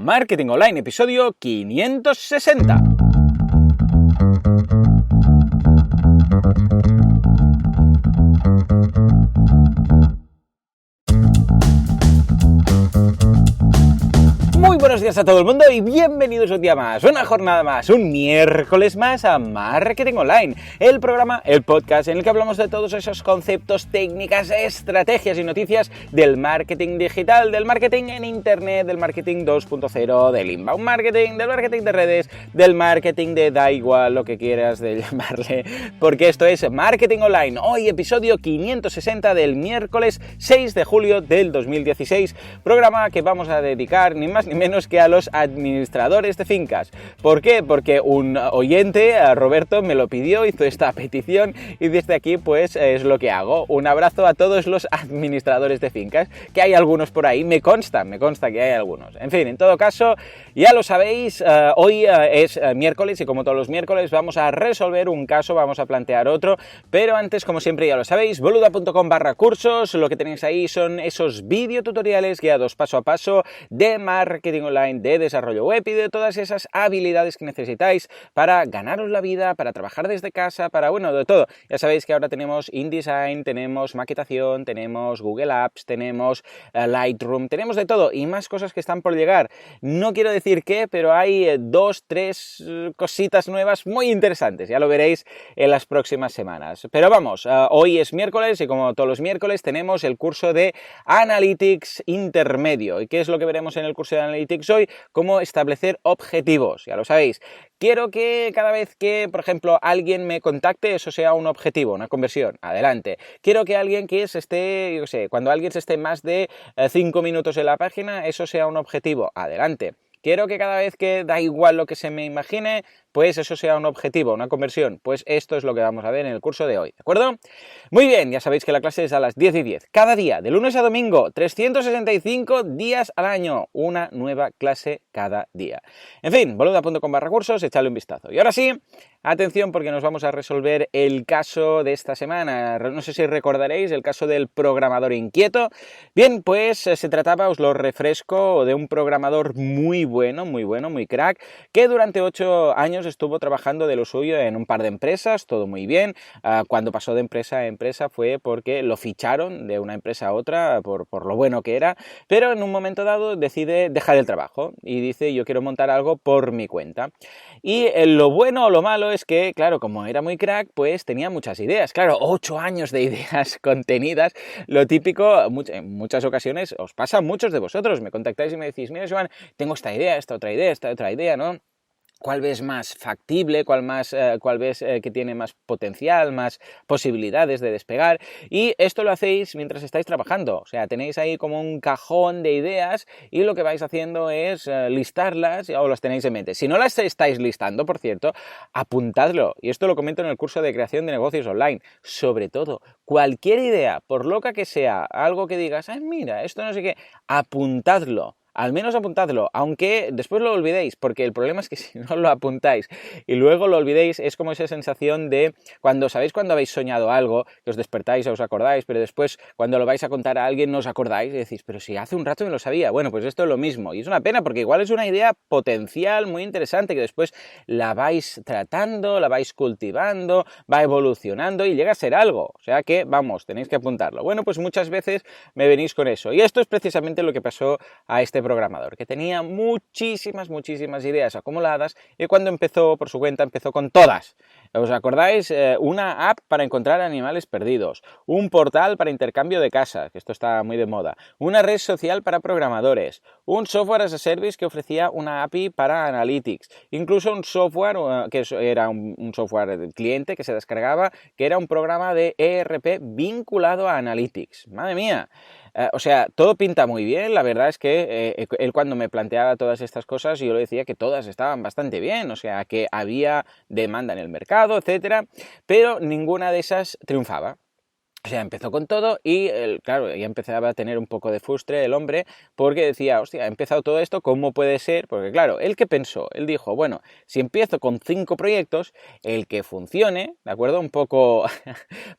Marketing Online, episodio 560. Muy buenos días a todo el mundo y bienvenidos un día más, una jornada más, un miércoles más a Marketing Online, el programa, el podcast en el que hablamos de todos esos conceptos, técnicas, estrategias y noticias del marketing digital, del marketing en internet, del marketing 2.0, del inbound marketing, del marketing de redes, del marketing de da igual lo que quieras de llamarle, porque esto es Marketing Online, hoy episodio 560 del miércoles 6 de julio del 2016, programa que vamos a dedicar ni más ni menos que a los administradores de fincas. ¿Por qué? Porque un oyente, Roberto, me lo pidió, hizo esta petición y desde aquí pues es lo que hago. Un abrazo a todos los administradores de fincas, que hay algunos por ahí, me consta que hay algunos. En fin, en todo caso, ya lo sabéis, hoy es miércoles y como todos los miércoles vamos a resolver un caso, vamos a plantear otro, pero antes, como siempre ya lo sabéis, boluda.com/cursos, lo que tenéis ahí son esos videotutoriales guiados paso a paso de marketing online, de desarrollo web y de todas esas habilidades que necesitáis para ganaros la vida, para trabajar desde casa, para, bueno, de todo. Ya sabéis que ahora tenemos InDesign, tenemos maquetación, tenemos Google Apps, tenemos Lightroom, tenemos de todo y más cosas que están por llegar. No quiero decir qué, pero hay 2-3 cositas nuevas muy interesantes, ya lo veréis en las próximas semanas. Pero vamos, hoy es miércoles y como todos los miércoles tenemos el curso de Analytics intermedio. ¿Y qué es lo que veremos en el curso de Analytics hoy? Cómo establecer objetivos, ya lo sabéis. Quiero que cada vez que, por ejemplo, alguien me contacte, eso sea un objetivo, una conversión, adelante. Quiero que alguien que se esté, yo sé, cuando alguien se esté más de 5 minutos en la página, eso sea un objetivo, adelante. Quiero que cada vez que da igual lo que se me imagine, pues eso sea un objetivo, una conversión. Pues esto es lo que vamos a ver en el curso de hoy, ¿de acuerdo? Muy bien, ya sabéis que la clase es a las 10:10. Cada día, de lunes a domingo, 365 días al año. Una nueva clase cada día. En fin, boluda.com/cursos, echadle un vistazo. Y ahora sí, atención porque nos vamos a resolver el caso de esta semana. No sé si recordaréis el caso del programador inquieto. Bien, pues se trataba, os lo refresco, de un programador muy bueno, muy crack, que durante 8 años estuvo trabajando de lo suyo en un par de empresas, todo muy bien. Cuando pasó de empresa a empresa fue porque lo ficharon de una empresa a otra por lo bueno que era, pero en un momento dado decide dejar el trabajo y dice: yo quiero montar algo por mi cuenta. Y lo bueno o lo malo es que, claro, como era muy crack, pues tenía muchas ideas. Claro, 8 años de ideas contenidas, lo típico, en muchas ocasiones os pasa a muchos de vosotros, me contactáis y me decís: mira, Joan, tengo esta idea, esta otra idea, ¿no? ¿Cuál ves más factible? ¿Cuál ves que tiene más potencial, más posibilidades de despegar? Y esto lo hacéis mientras estáis trabajando. O sea, tenéis ahí como un cajón de ideas y lo que vais haciendo es listarlas o las tenéis en mente. Si no las estáis listando, por cierto, apuntadlo. Y esto lo comento en el curso de creación de negocios online. Sobre todo, cualquier idea, por loca que sea, algo que digas: ay, mira, esto no sé qué, apuntadlo. Al menos apuntadlo, aunque después lo olvidéis, porque el problema es que si no lo apuntáis y luego lo olvidéis, es como esa sensación de ¿sabéis cuando habéis soñado algo, que os despertáis o os acordáis, pero después cuando lo vais a contar a alguien no os acordáis y decís: pero si hace un rato me lo sabía? Bueno, pues esto es lo mismo y es una pena porque igual es una idea potencial muy interesante que después la vais tratando, la vais cultivando, va evolucionando y llega a ser algo, o sea que, vamos, tenéis que apuntarlo. Bueno, pues muchas veces me venís con eso y esto es precisamente lo que pasó a este programador, que tenía muchísimas ideas acumuladas y cuando empezó por su cuenta empezó con todas. ¿Os acordáis? Una app para encontrar animales perdidos, un portal para intercambio de casas, que esto está muy de moda, una red social para programadores, un software as a service que ofrecía una API para Analytics, incluso un software que era un software del cliente que se descargaba, que era un programa de ERP vinculado a Analytics. ¡Madre mía! O sea, todo pinta muy bien, la verdad es que él cuando me planteaba todas estas cosas yo le decía que todas estaban bastante bien, o sea, que había demanda en el mercado, etcétera, pero ninguna de esas triunfaba. O sea, empezó con todo y, claro, ya empezaba a tener un poco de frustre el hombre porque decía, hostia, he empezado todo esto, ¿cómo puede ser? Porque claro, ¿él qué pensó? Él dijo, bueno, si empiezo con 5 proyectos, el que funcione, ¿de acuerdo? Un poco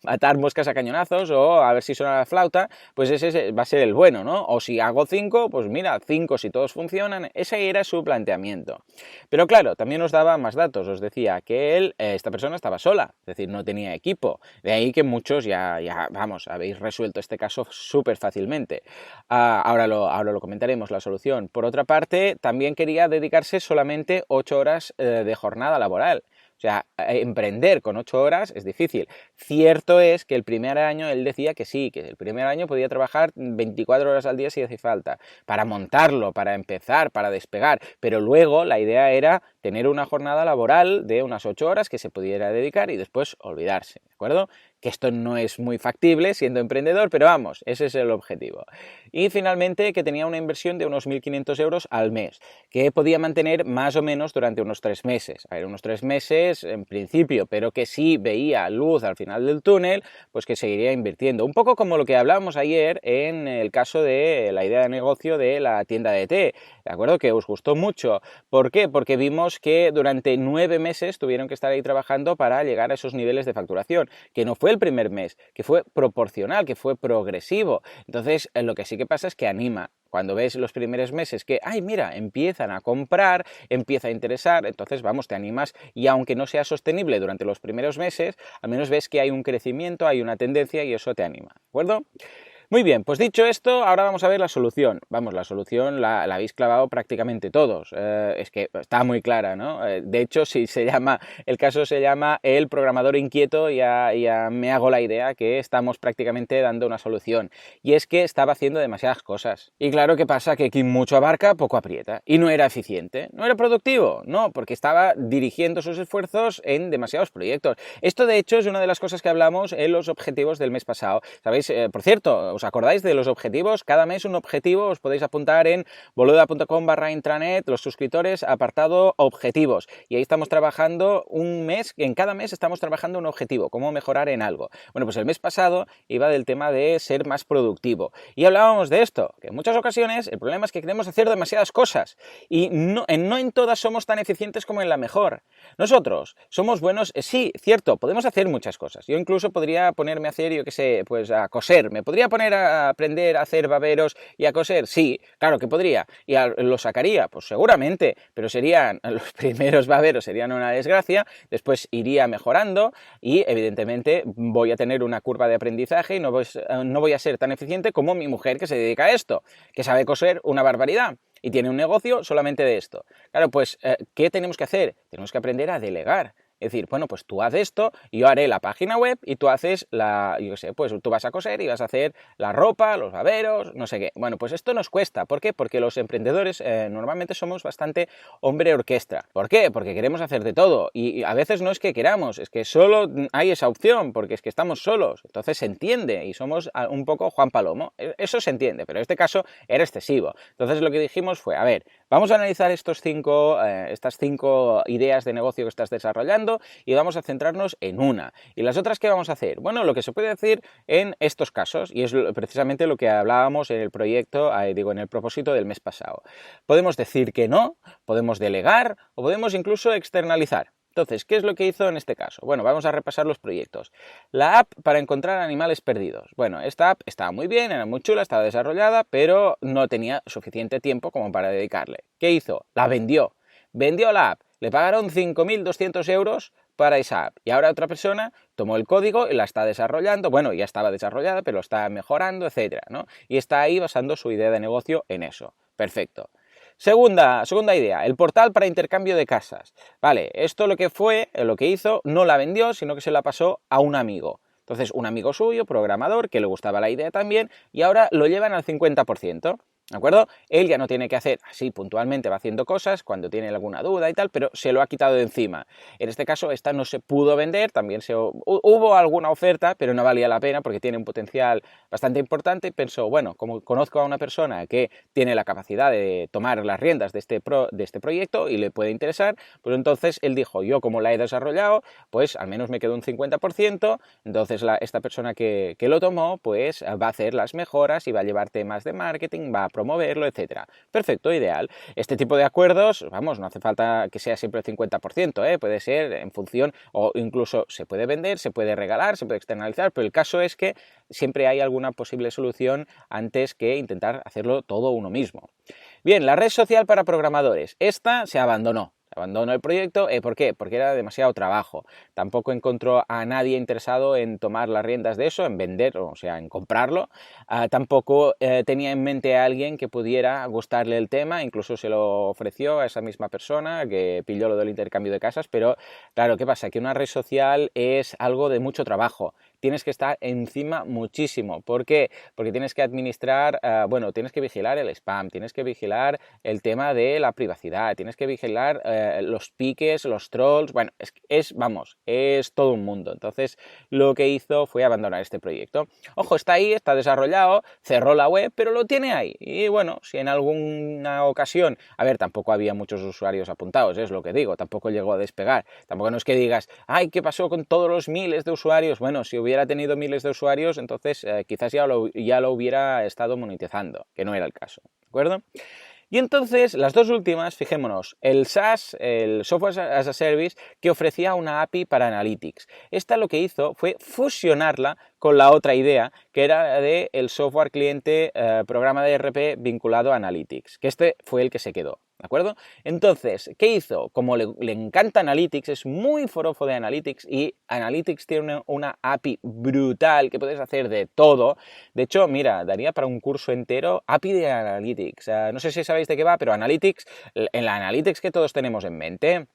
matar moscas a cañonazos o a ver si suena la flauta, pues ese va a ser el bueno, ¿no? O si hago 5, pues mira, 5 si todos funcionan, ese era su planteamiento. Pero claro, también nos daba más datos, os decía que él, esta persona estaba sola, es decir, no tenía equipo, de ahí que muchos ya vamos, habéis resuelto este caso súper fácilmente. Ahora lo comentaremos, la solución. Por otra parte, también quería dedicarse solamente 8 horas de jornada laboral. O sea, emprender con 8 horas es difícil. Cierto es que el primer año él decía que sí, que el primer año podía trabajar 24 horas al día si hace falta, para montarlo, para empezar, para despegar, pero luego la idea era tener una jornada laboral de unas 8 horas que se pudiera dedicar y después olvidarse, ¿de acuerdo? Que esto no es muy factible siendo emprendedor, pero vamos, ese es el objetivo. Y finalmente que tenía una inversión de unos 1.500 euros al mes, que podía mantener más o menos durante unos 3 meses. A ver, unos 3 meses en principio, pero que si veía luz al final del túnel, pues que seguiría invirtiendo. Un poco como lo que hablábamos ayer en el caso de la idea de negocio de la tienda de té, ¿de acuerdo? Que os gustó mucho. ¿Por qué? Porque vimos que durante 9 meses tuvieron que estar ahí trabajando para llegar a esos niveles de facturación, que no fue el primer mes, que fue proporcional, que fue progresivo. Entonces, lo que sí que pasa es que anima. Cuando ves los primeros meses que, ay, mira, empiezan a comprar, empieza a interesar, entonces, vamos, te animas y aunque no sea sostenible durante los primeros meses, al menos ves que hay un crecimiento, hay una tendencia y eso te anima, ¿de acuerdo? Muy bien, pues dicho esto, ahora vamos a ver la solución. Vamos, la solución la habéis clavado prácticamente todos. Es que está muy clara, ¿no? De hecho, si el caso se llama El programador inquieto, ya me hago la idea que estamos prácticamente dando una solución. Y es que estaba haciendo demasiadas cosas. Y claro, ¿qué pasa? Que quien mucho abarca, poco aprieta. Y no era eficiente. ¿No era productivo? No, porque estaba dirigiendo sus esfuerzos en demasiados proyectos. Esto, de hecho, es una de las cosas que hablamos en los objetivos del mes pasado. ¿Sabéis? Por cierto, ¿os acordáis de los objetivos? Cada mes un objetivo, os podéis apuntar en boluda.com/intranet, los suscriptores, apartado objetivos. Y ahí estamos trabajando un mes, en cada mes estamos trabajando un objetivo, cómo mejorar en algo. Bueno, pues el mes pasado iba del tema de ser más productivo. Y hablábamos de esto, que en muchas ocasiones el problema es que queremos hacer demasiadas cosas y no en todas somos tan eficientes como en la mejor. Nosotros somos buenos, sí, cierto, podemos hacer muchas cosas. Yo incluso podría ponerme a hacer, yo qué sé, pues a coser, me podría poner a aprender a hacer baberos y a coser, sí, claro que podría. ¿Y lo sacaría? Pues seguramente, pero los primeros baberos serían una desgracia, después iría mejorando y evidentemente voy a tener una curva de aprendizaje y no voy a ser tan eficiente como mi mujer que se dedica a esto, que sabe coser una barbaridad y tiene un negocio solamente de esto. Claro, pues, ¿qué tenemos que hacer? Tenemos que aprender a delegar. Es decir, bueno, pues tú haz esto, yo haré la página web y tú haces yo qué sé, pues tú vas a coser y vas a hacer la ropa, los baberos, no sé qué. Bueno, pues esto nos cuesta. ¿Por qué? Porque los emprendedores normalmente somos bastante hombre orquesta. ¿Por qué? Porque queremos hacer de todo y a veces no es que queramos, es que solo hay esa opción, porque es que estamos solos. Entonces se entiende y somos un poco Juan Palomo. Eso se entiende, pero en este caso era excesivo. Entonces lo que dijimos fue, a ver, vamos a analizar estas 5 ideas de negocio que estás desarrollando y vamos a centrarnos en una. ¿Y las otras qué vamos a hacer? Bueno, lo que se puede decir en estos casos, y es precisamente lo que hablábamos en el proyecto, en el propósito del mes pasado. Podemos decir que no, podemos delegar o podemos incluso externalizar. Entonces, ¿qué es lo que hizo en este caso? Bueno, vamos a repasar los proyectos. La app para encontrar animales perdidos. Bueno, esta app estaba muy bien, era muy chula, estaba desarrollada, pero no tenía suficiente tiempo como para dedicarle. ¿Qué hizo? La vendió. Vendió la app. Le pagaron 5.200 euros para esa app. Y ahora otra persona tomó el código y la está desarrollando. Bueno, ya estaba desarrollada, pero lo está mejorando, etcétera, ¿no? Y está ahí basando su idea de negocio en eso. Perfecto. Segunda idea, el portal para intercambio de casas. Vale, esto lo que hizo, no la vendió, sino que se la pasó a un amigo. Entonces, un amigo suyo, programador, que le gustaba la idea también, y ahora lo llevan al 50%. ¿De acuerdo? Él ya no tiene que hacer así puntualmente, va haciendo cosas cuando tiene alguna duda y tal, pero se lo ha quitado de encima. En este caso, esta no se pudo vender, también hubo alguna oferta, pero no valía la pena porque tiene un potencial bastante importante. Y pensó, bueno, como conozco a una persona que tiene la capacidad de tomar las riendas de este proyecto y le puede interesar, pues entonces él dijo, yo como la he desarrollado, pues al menos me quedo un 50%, entonces esta persona que lo tomó, pues va a hacer las mejoras y va a llevar temas de marketing, va a promoverlo, etcétera. Perfecto, ideal. Este tipo de acuerdos, vamos, no hace falta que sea siempre el 50%, puede ser en función, o incluso se puede vender, se puede regalar, se puede externalizar, pero el caso es que siempre hay alguna posible solución antes que intentar hacerlo todo uno mismo. Bien, la red social para programadores. Esta se abandonó. Abandonó el proyecto. ¿Por qué? Porque era demasiado trabajo. Tampoco encontró a nadie interesado en tomar las riendas de eso, en vender, o sea, en comprarlo. Tampoco tenía en mente a alguien que pudiera gustarle el tema. Incluso se lo ofreció a esa misma persona que pilló lo del intercambio de casas. Pero, claro, ¿qué pasa? Que una red social es algo de mucho trabajo. Tienes que estar encima muchísimo. ¿Por qué? Porque tienes que administrar, tienes que vigilar el spam, tienes que vigilar el tema de la privacidad, tienes que vigilar los piques, los trolls, bueno, es todo un mundo. Entonces, lo que hizo fue abandonar este proyecto. Ojo, está ahí, está desarrollado, cerró la web, pero lo tiene ahí. Y bueno, si en alguna ocasión, a ver, tampoco había muchos usuarios apuntados, es lo que digo, tampoco llegó a despegar. Tampoco no es que digas, ay, ¿qué pasó con todos los miles de usuarios? Bueno, si hubiera tenido miles de usuarios, entonces quizás ya lo hubiera estado monetizando, que no era el caso, ¿de acuerdo? Y entonces, las dos últimas, fijémonos, el SaaS, el Software as a Service, que ofrecía una API para Analytics. Esta lo que hizo fue fusionarla con la otra idea, que era de el software cliente programa de ERP vinculado a Analytics, que este fue el que se quedó. ¿De acuerdo? Entonces, ¿qué hizo? Como le encanta Analytics, es muy forofo de Analytics y Analytics tiene una API brutal que puedes hacer de todo. De hecho, mira, daría para un curso entero API de Analytics. No sé si sabéis de qué va, pero Analytics, en la Analytics que todos tenemos en mente,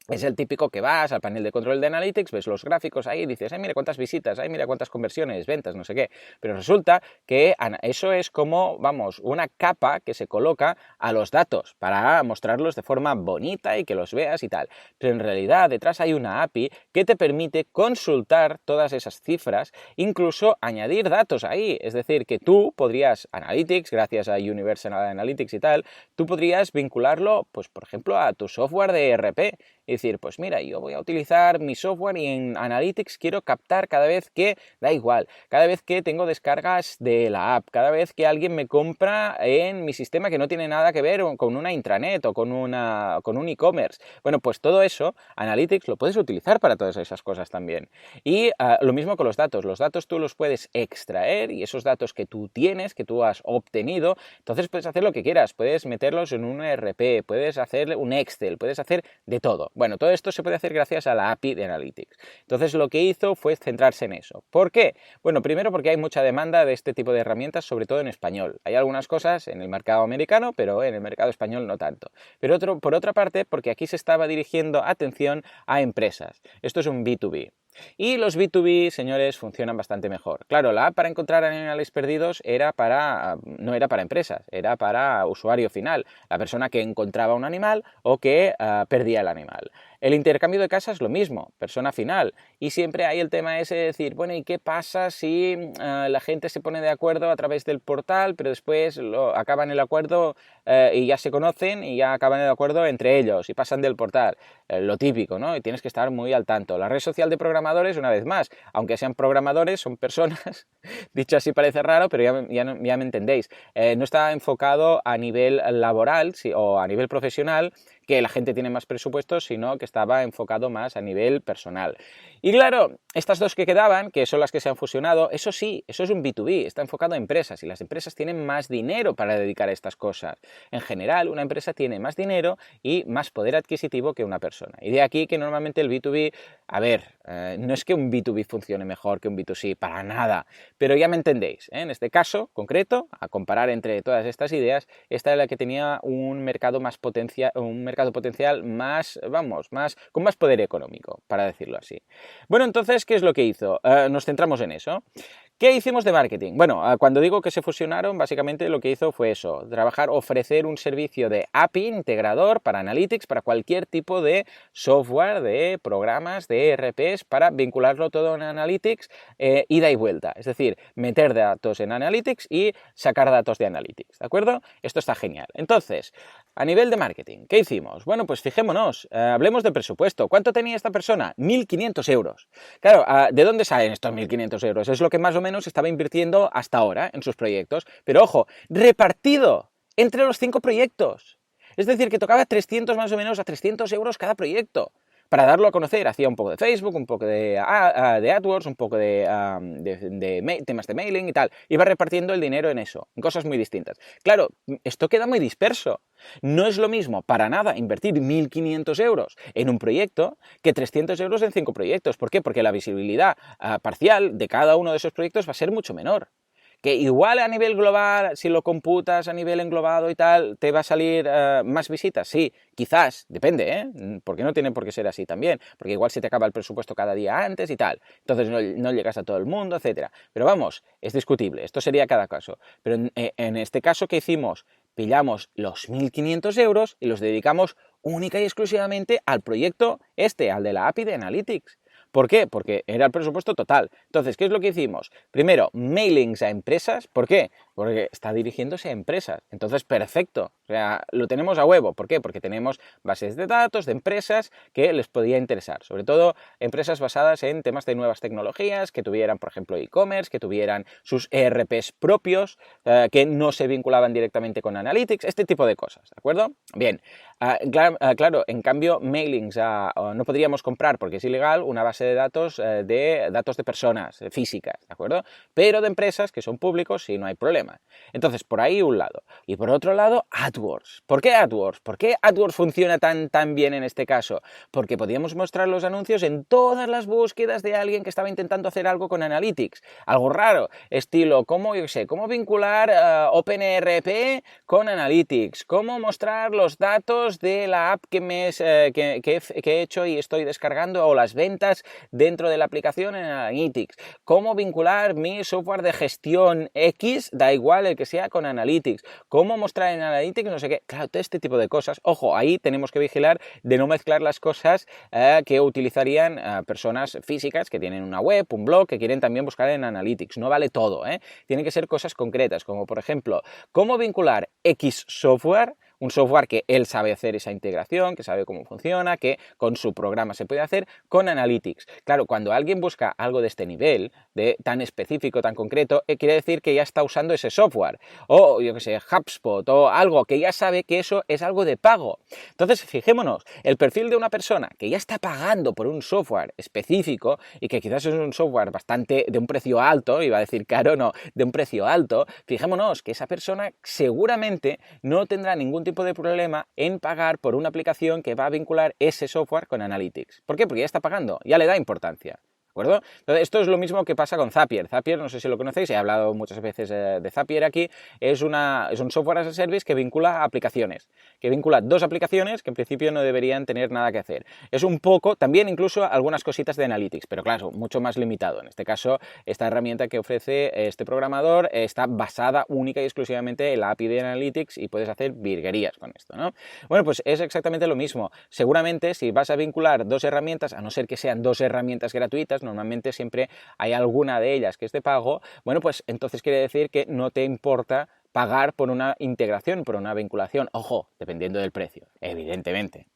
es el típico que vas al panel de control de Analytics, ves los gráficos ahí y dices, ay, mira cuántas visitas, ay, mira cuántas conversiones, ventas, no sé qué. Pero resulta que eso es como, vamos, una capa que se coloca a los datos para mostrarlos de forma bonita y que los veas y tal. Pero en realidad detrás hay una API que te permite consultar todas esas cifras, incluso añadir datos ahí. Es decir, que tú podrías, Analytics, gracias a Universal Analytics y tal, tú podrías vincularlo, pues por ejemplo, a tu software de ERP. Y decir, pues mira, yo voy a utilizar mi software y en Analytics quiero captar cada vez que, da igual, cada vez que tengo descargas de la app, cada vez que alguien me compra en mi sistema que no tiene nada que ver con una intranet o con un e-commerce. Bueno, pues todo eso, Analytics lo puedes utilizar para todas esas cosas también. Y lo mismo con los datos tú los puedes extraer y esos datos que tú tienes, que tú has obtenido, entonces puedes hacer lo que quieras, puedes meterlos en un ERP, puedes hacer un Excel, puedes hacer de todo. Bueno, todo esto se puede hacer gracias a la API de Analytics. Entonces lo que hizo fue centrarse en eso. ¿Por qué? Bueno, primero porque hay mucha demanda de este tipo de herramientas, sobre todo en español. Hay algunas cosas en el mercado americano, pero en el mercado español no tanto. Pero por otra parte, porque aquí se estaba dirigiendo atención a empresas. Esto es un B2B. Y los B2B, señores, funcionan bastante mejor. Claro, la app para encontrar animales perdidos no era para empresas, era para usuario final, la persona que encontraba un animal o que perdía el animal. El intercambio de casas, lo mismo, persona final. Y siempre hay el tema ese de decir, bueno, ¿y qué pasa si la gente se pone de acuerdo a través del portal, pero después acaban el acuerdo y ya se conocen y ya acaban el acuerdo entre ellos y pasan del portal? Lo típico, ¿no? Y tienes que estar muy al tanto. La red social de programadores, una vez más, aunque sean programadores, son personas, dicho así parece raro, pero ya me entendéis. No está enfocado a nivel laboral o a nivel profesional, que la gente tiene más presupuestos, sino que estaba enfocado más a nivel personal. Y claro, estas dos que quedaban, que son las que se han fusionado, eso sí, eso es un B2B, está enfocado a empresas y las empresas tienen más dinero para dedicar a estas cosas. En general, una empresa tiene más dinero y más poder adquisitivo que una persona. Y de aquí que normalmente el B2B, a ver, no es que un B2B funcione mejor que un B2C, para nada, pero ya me entendéis, ¿eh? En este caso concreto, a comparar entre todas estas ideas, esta es la que tenía un mercado potencial más, con más poder económico, para decirlo así. Bueno, entonces, ¿qué es lo que hizo? Nos centramos en eso. ¿Qué hicimos de marketing? Bueno, cuando digo que se fusionaron, básicamente lo que hizo fue eso, ofrecer un servicio de API integrador para Analytics, para cualquier tipo de software, de programas, de ERPs, para vincularlo todo en Analytics, ida y vuelta. Es decir, meter datos en Analytics y sacar datos de Analytics, ¿de acuerdo? Esto está genial. Entonces, a nivel de marketing, ¿qué hicimos? Bueno, pues fijémonos, hablemos de presupuesto. ¿Cuánto tenía esta persona? 1.500 euros. Claro, ¿de dónde salen estos 1.500 euros? Es lo que más o menos estaba invirtiendo hasta ahora en sus proyectos. Pero ojo, repartido entre los 5 proyectos. Es decir, que tocaba 300 más o menos a 300 euros cada proyecto. Para darlo a conocer, hacía un poco de Facebook, un poco de AdWords, un poco de temas de mailing y tal. Iba repartiendo el dinero en eso, en cosas muy distintas. Claro, esto queda muy disperso. No es lo mismo para nada invertir 1.500 euros en un proyecto que 300 euros en 5 proyectos. ¿Por qué? Porque la visibilidad parcial de cada uno de esos proyectos va a ser mucho menor. Que igual a nivel global, si lo computas a nivel englobado y tal, te va a salir más visitas. Sí, quizás, depende, ¿eh? Porque no tiene por qué ser así también. Porque igual se te acaba el presupuesto cada día antes y tal. Entonces no llegas a todo el mundo, etcétera. Pero vamos, es discutible. Esto sería cada caso. Pero en este caso, ¿qué hicimos? Pillamos los 1.500 euros y los dedicamos única y exclusivamente al proyecto al de la API de Analytics. ¿Por qué? Porque era el presupuesto total. Entonces, ¿qué es lo que hicimos? Primero, mailings a empresas. ¿Por qué? Porque está dirigiéndose a empresas. Entonces, perfecto. O sea, lo tenemos a huevo. ¿Por qué? Porque tenemos bases de datos de empresas que les podía interesar. Sobre todo, empresas basadas en temas de nuevas tecnologías, que tuvieran, por ejemplo, e-commerce, que tuvieran sus ERPs propios, que no se vinculaban directamente con Analytics, este tipo de cosas, ¿de acuerdo? Bien. Claro, en cambio, mailings no podríamos comprar, porque es ilegal, una base de datos de personas físicas, ¿de acuerdo? Pero de empresas que son públicos sí, no hay problema. Entonces, por ahí un lado. Y por otro lado, AdWords. ¿Por qué AdWords? ¿Por qué AdWords funciona tan bien en este caso? Porque podíamos mostrar los anuncios en todas las búsquedas de alguien que estaba intentando hacer algo con Analytics. Algo raro, estilo, cómo vincular OpenERP con Analytics, cómo mostrar los datos de la app que he hecho y estoy descargando, o las ventas dentro de la aplicación en Analytics, cómo vincular mi software de gestión X, da igual el que sea, con Analytics, cómo mostrar en Analytics, no sé qué, claro, todo este tipo de cosas. Ojo, ahí tenemos que vigilar de no mezclar las cosas que utilizarían personas físicas que tienen una web, un blog, que quieren también buscar en Analytics. No vale todo, ¿eh? Tienen que ser cosas concretas, como por ejemplo, cómo vincular X software, un software que él sabe hacer esa integración, que sabe cómo funciona, que con su programa se puede hacer, con Analytics. Claro, cuando alguien busca algo de este nivel, tan específico, tan concreto, quiere decir que ya está usando ese software. O, yo que sé, HubSpot, o algo que ya sabe que eso es algo de pago. Entonces, fijémonos, el perfil de una persona que ya está pagando por un software específico, y que quizás es un software bastante de un precio alto, iba a decir caro, no, de un precio alto, fijémonos que esa persona seguramente no tendrá ningún tipo de problema en pagar por una aplicación que va a vincular ese software con Analytics. ¿Por qué? Porque ya está pagando, ya le da importancia. ¿De acuerdo? Entonces, esto es lo mismo que pasa con Zapier. Zapier, no sé si lo conocéis, he hablado muchas veces de Zapier aquí, es un software as a service que vincula aplicaciones, que vincula 2 aplicaciones que en principio no deberían tener nada que hacer. Es un poco, también incluso algunas cositas de Analytics, pero claro, mucho más limitado. En este caso, esta herramienta que ofrece este programador está basada única y exclusivamente en la API de Analytics y puedes hacer virguerías con esto, ¿no? Bueno, pues es exactamente lo mismo. Seguramente, si vas a vincular 2 herramientas, a no ser que sean 2 herramientas gratuitas, normalmente siempre hay alguna de ellas que es de pago, bueno, pues entonces quiere decir que no te importa pagar por una integración, por una vinculación, ojo, dependiendo del precio, evidentemente.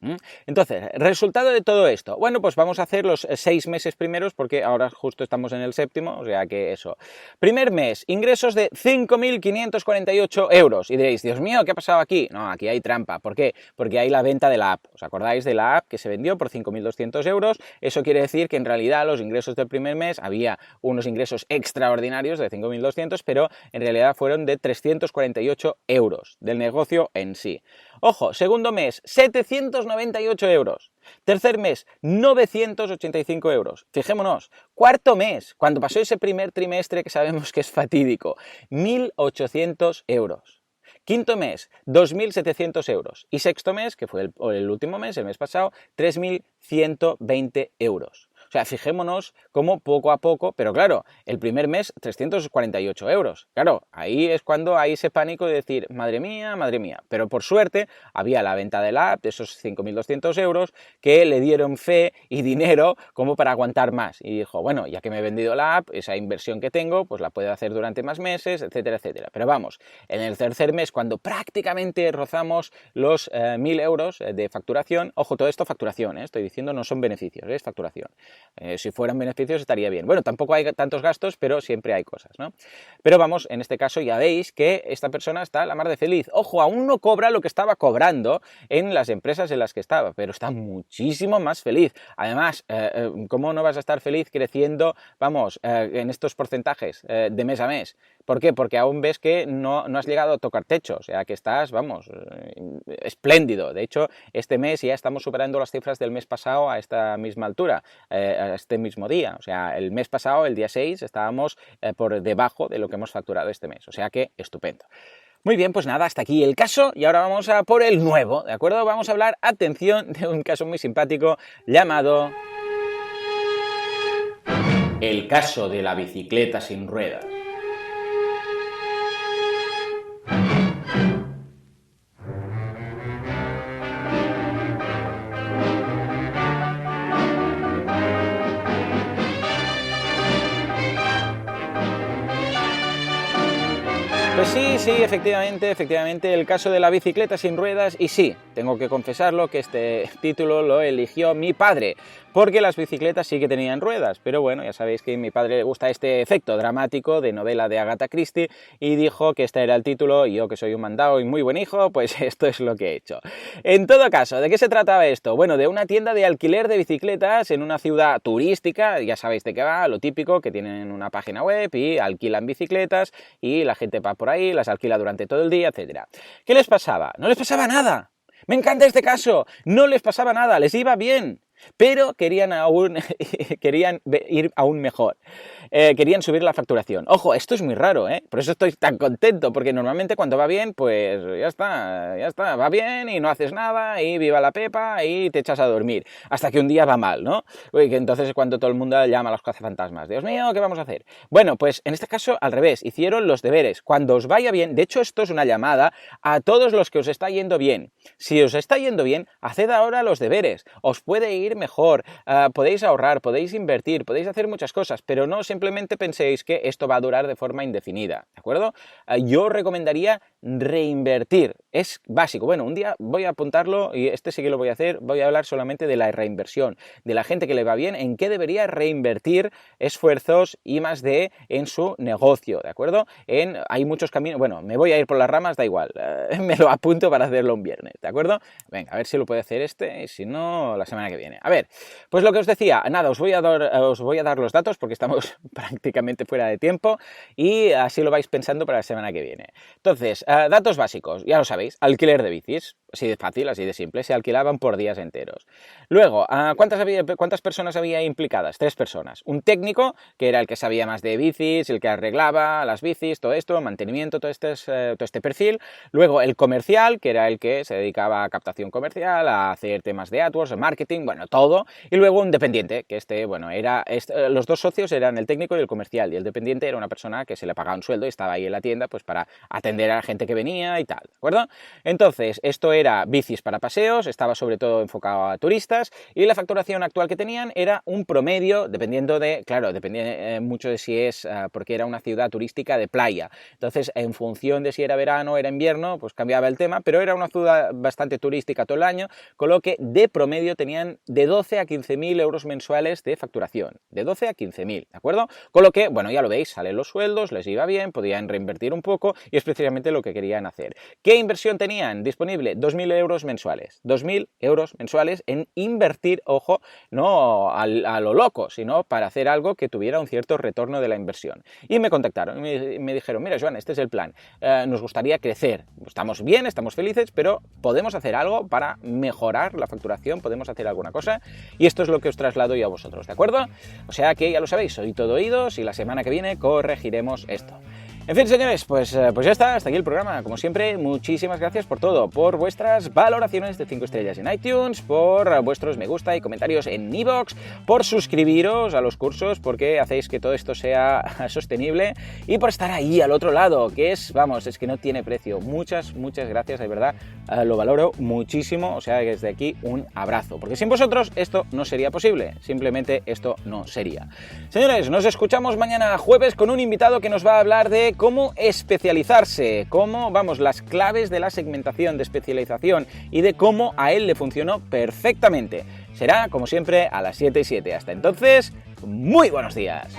Entonces, resultado de todo esto, bueno, pues vamos a hacer los 6 meses primeros, porque ahora justo estamos en el 7º, o sea que eso. Primer mes, ingresos de 5.548 euros, y diréis, Dios mío, ¿qué ha pasado aquí? No, aquí hay trampa, ¿por qué? Porque hay la venta de la app, ¿os acordáis de la app que se vendió por 5.200 euros? Eso quiere decir que en realidad los ingresos del primer mes había unos ingresos extraordinarios de 5.200, pero en realidad fueron de 348 euros del negocio en sí. Ojo, segundo mes, 798 euros. Tercer mes, 985 euros. Fijémonos, cuarto mes, cuando pasó ese primer trimestre que sabemos que es fatídico, 1.800 euros. Quinto mes, 2.700 euros. Y sexto mes, que fue el último mes, el mes pasado, 3.120 euros. O sea, fijémonos cómo poco a poco, pero claro, el primer mes 348 euros. Claro, ahí es cuando hay ese pánico de decir, madre mía, pero por suerte había la venta de la app de esos 5.200 euros que le dieron fe y dinero como para aguantar más. Y dijo, bueno, ya que me he vendido la app, esa inversión que tengo, pues la puedo hacer durante más meses, etcétera, etcétera. Pero vamos, en el tercer mes, cuando prácticamente rozamos los 1.000 euros de facturación, ojo, todo esto facturación, estoy diciendo no son beneficios, es facturación. Si fueran beneficios estaría bien. Bueno, tampoco hay tantos gastos, pero siempre hay cosas, ¿no? Pero vamos, en este caso ya veis que esta persona está la mar de feliz. Ojo, aún no cobra lo que estaba cobrando en las empresas en las que estaba, pero está muchísimo más feliz. Además, ¿cómo no vas a estar feliz creciendo, vamos, en estos porcentajes de mes a mes? ¿Por qué? Porque aún ves que no has llegado a tocar techo, o sea que estás, vamos, espléndido. De hecho, este mes ya estamos superando las cifras del mes pasado a esta misma altura, a este mismo día. O sea, el mes pasado, el día 6, estábamos por debajo de lo que hemos facturado este mes, o sea que estupendo. Muy bien, pues nada, hasta aquí el caso y ahora vamos a por el nuevo, ¿de acuerdo? Vamos a hablar, atención, de un caso muy simpático llamado el caso de la bicicleta sin ruedas. Pues sí, efectivamente, el caso de la bicicleta sin ruedas, y sí, tengo que confesarlo que este título lo eligió mi padre, porque las bicicletas sí que tenían ruedas, pero bueno, ya sabéis que a mi padre le gusta este efecto dramático de novela de Agatha Christie, y dijo que este era el título, y yo que soy un mandado y muy buen hijo, pues esto es lo que he hecho. En todo caso, ¿de qué se trataba esto? Bueno, de una tienda de alquiler de bicicletas en una ciudad turística, ya sabéis de qué va, lo típico, que tienen una página web y alquilan bicicletas, y la gente va por ahí, las alquila durante todo el día, etcétera. ¿Qué les pasaba? No les pasaba nada. Me encanta este caso. No les pasaba nada, les iba bien. Pero querían ir aún mejor. Querían subir la facturación. Ojo, esto es muy raro, ¿eh? Por eso estoy tan contento, porque normalmente cuando va bien, pues ya está, va bien y no haces nada y viva la pepa y te echas a dormir. Hasta que un día va mal, ¿no? Que entonces es cuando todo el mundo llama a los cazafantasmas. Dios mío, ¿qué vamos a hacer? Bueno, pues en este caso al revés, hicieron los deberes. Cuando os vaya bien, de hecho esto es una llamada a todos los que os está yendo bien. Si os está yendo bien, haced ahora los deberes. Os puede ir mejor, podéis ahorrar, podéis invertir, podéis hacer muchas cosas, pero no simplemente penséis que esto va a durar de forma indefinida, ¿de acuerdo? Yo recomendaría reinvertir, es básico. Bueno, un día voy a apuntarlo y este sí que lo voy a hacer, voy a hablar solamente de la reinversión, de la gente que le va bien, en qué debería reinvertir esfuerzos I+D en su negocio, ¿de acuerdo? Hay muchos caminos, bueno, me voy a ir por las ramas, da igual, me lo apunto para hacerlo un viernes, ¿de acuerdo? Venga, a ver si lo puede hacer y si no, la semana que viene. A ver, pues lo que os decía, nada, os voy a dar los datos porque estamos prácticamente fuera de tiempo y así lo vais pensando para la semana que viene. Entonces, datos básicos, ya lo sabéis, alquiler de bicis, así de fácil, así de simple, se alquilaban por días enteros. Luego, ¿cuántas personas había implicadas? 3 personas. Un técnico, que era el que sabía más de bicis, el que arreglaba las bicis, todo esto, mantenimiento, todo este perfil. Luego, el comercial, que era el que se dedicaba a captación comercial, a hacer temas de AdWords, marketing, bueno, todo. Y luego un dependiente, que los 2 socios eran el técnico y el comercial, y el dependiente era una persona que se le pagaba un sueldo y estaba ahí en la tienda pues para atender a la gente que venía y tal, ¿de acuerdo? Entonces, esto era bicis para paseos, estaba sobre todo enfocado a turistas, y la facturación actual que tenían era un promedio, dependiendo mucho de si es, porque era una ciudad turística de playa, entonces en función de si era verano o era invierno, pues cambiaba el tema, pero era una ciudad bastante turística todo el año, con lo que de promedio tenían de 12 a 15.000 euros mensuales de facturación, de 12 a 15.000, ¿de acuerdo? Con lo que, bueno, ya lo veis, salen los sueldos, les iba bien, podían reinvertir un poco y es precisamente lo que querían hacer. ¿Qué inversión tenían disponible? 2.000 euros mensuales. 2.000 euros mensuales en invertir, ojo, no a lo loco, sino para hacer algo que tuviera un cierto retorno de la inversión. Y me contactaron y me dijeron, mira, Joan, este es el plan. Nos gustaría crecer. Estamos bien, estamos felices, pero podemos hacer algo para mejorar la facturación, podemos hacer alguna cosa. Y esto es lo que os traslado yo a vosotros, ¿de acuerdo? O sea que ya lo sabéis, soy todo oídos y la semana que viene corregiremos esto. En fin, señores, pues ya está, hasta aquí el programa. Como siempre, muchísimas gracias por todo, por vuestras valoraciones de 5 estrellas en iTunes, por vuestros me gusta y comentarios en iVoox, por suscribiros a los cursos, porque hacéis que todo esto sea sostenible, y por estar ahí al otro lado, que es que no tiene precio. Muchas gracias, de verdad, lo valoro muchísimo, o sea, desde aquí un abrazo, porque sin vosotros esto no sería posible, simplemente esto no sería. Señores, nos escuchamos mañana jueves con un invitado que nos va a hablar de cómo especializarse, las claves de la segmentación, de especialización y de cómo a él le funcionó perfectamente. Será, como siempre, a las 7:07. Hasta entonces, muy buenos días.